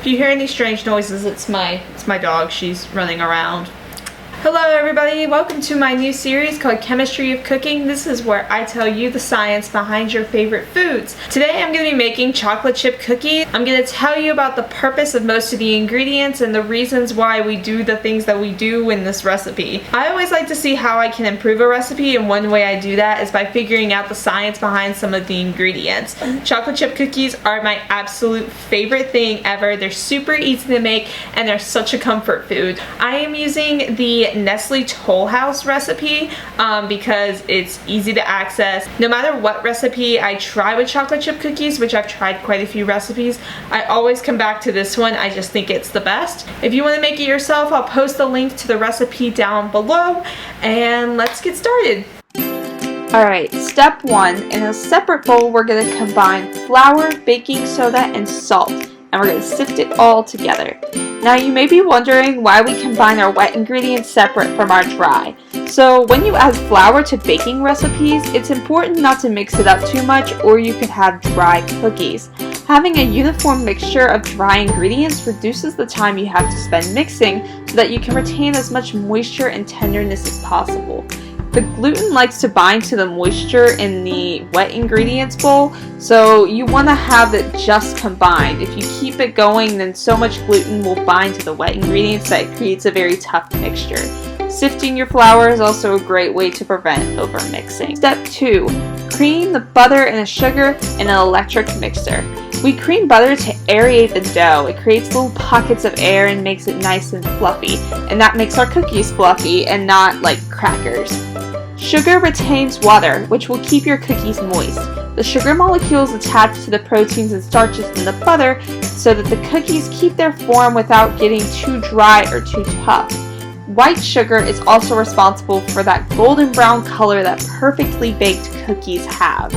If you hear any strange noises, it's my dog. She's running around. Hello everybody, welcome to my new series called Chemistry of Cooking. This is where I tell you the science behind your favorite foods. Today I'm going to be making chocolate chip cookies. I'm going to tell you about the purpose of most of the ingredients and the reasons why we do the things that we do in this recipe. I always like to see how I can improve a recipe, and one way I do that is by figuring out the science behind some of the ingredients. Chocolate chip cookies are my absolute favorite thing ever. They're super easy to make and they're such a comfort food. I am using the Nestle Toll House recipe because it's easy to access. No matter what recipe I try with chocolate chip cookies, which I've tried quite a few recipes, I always come back to this one. I just think it's the best. If you want to make it yourself, I'll post the link to the recipe down below, and let's get started. Alright, step 1. In a separate bowl, we're going to combine flour, baking soda, and salt, and we're going to sift it all together. Now you may be wondering why we combine our wet ingredients separate from our dry. So when you add flour to baking recipes, it's important not to mix it up too much or you could have dry cookies. Having a uniform mixture of dry ingredients reduces the time you have to spend mixing so that you can retain as much moisture and tenderness as possible. The gluten likes to bind to the moisture in the wet ingredients bowl, so you want to have it just combined. If you keep it going, then so much gluten will bind to the wet ingredients that it creates a very tough mixture. Sifting your flour is also a great way to prevent overmixing. Step 2. Cream the butter and the sugar in an electric mixer. We cream butter to aerate the dough. It creates little pockets of air and makes it nice and fluffy, and that makes our cookies fluffy and not like crackers. Sugar retains water, which will keep your cookies moist. The sugar molecules attach to the proteins and starches in the butter so that the cookies keep their form without getting too dry or too tough. White sugar is also responsible for that golden brown color that perfectly baked cookies have.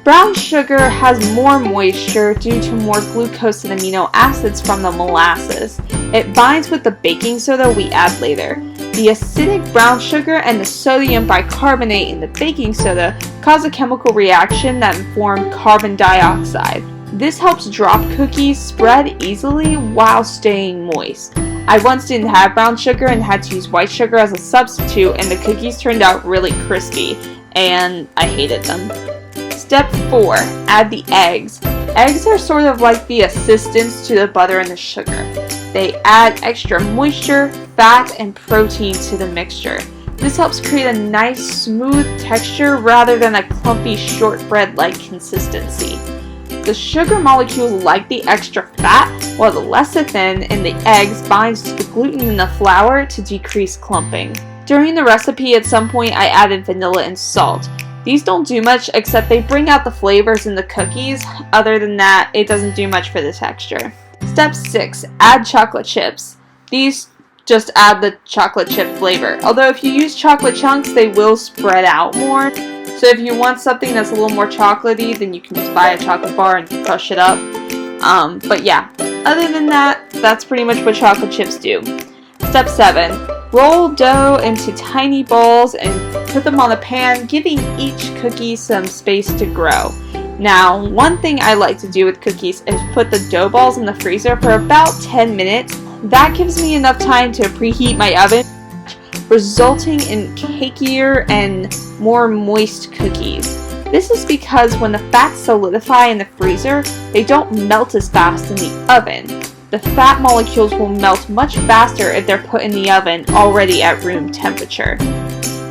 Brown sugar has more moisture due to more glucose and amino acids from the molasses. It binds with the baking soda we add later. The acidic brown sugar and the sodium bicarbonate in the baking soda cause a chemical reaction that forms carbon dioxide. This helps drop cookies spread easily while staying moist. I once didn't have brown sugar and had to use white sugar as a substitute, and the cookies turned out really crispy, and I hated them. Step 4. Add the eggs. Eggs are sort of like the assistants to the butter and the sugar. They add extra moisture, fat, and protein to the mixture. This helps create a nice, smooth texture rather than a clumpy shortbread-like consistency. The sugar molecules like the extra fat, while the lecithin in the eggs binds to the gluten in the flour to decrease clumping. During the recipe, at some point, I added vanilla and salt. These don't do much except they bring out the flavors in the cookies. Other than that, it doesn't do much for the texture. Step 6. Add chocolate chips. These just add the chocolate chip flavor. Although if you use chocolate chunks, they will spread out more. So if you want something that's a little more chocolatey, then you can just buy a chocolate bar and crush it up. But yeah, other than that, that's pretty much what chocolate chips do. Step 7. Roll dough into tiny balls and put them on a pan, giving each cookie some space to grow. Now, one thing I like to do with cookies is put the dough balls in the freezer for about 10 minutes. That gives me enough time to preheat my oven, resulting in cakier and more moist cookies. This is because when the fats solidify in the freezer, they don't melt as fast in the oven. The fat molecules will melt much faster if they're put in the oven already at room temperature.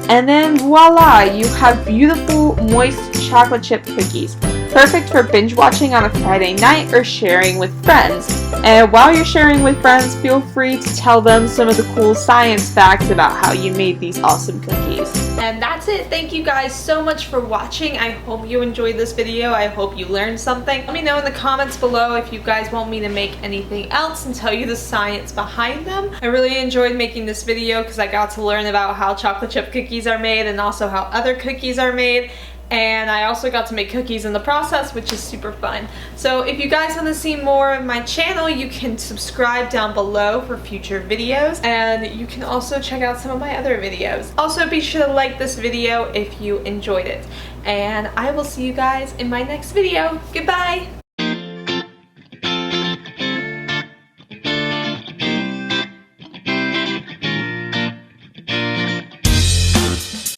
And then voila, you have beautiful, moist chocolate chip cookies. Perfect for binge watching on a Friday night or sharing with friends. And while you're sharing with friends, feel free to tell them some of the cool science facts about how you made these awesome cookies. And that's it. Thank you guys so much for watching. I hope you enjoyed this video. I hope you learned something. Let me know in the comments below if you guys want me to make anything else and tell you the science behind them. I really enjoyed making this video because I got to learn about how chocolate chip cookies are made and also how other cookies are made. And I also got to make cookies in the process, which is super fun. So if you guys want to see more of my channel, you can subscribe down below for future videos, and you can also check out some of my other videos. Also be sure to like this video if you enjoyed it, and I will see you guys in my next video. Goodbye!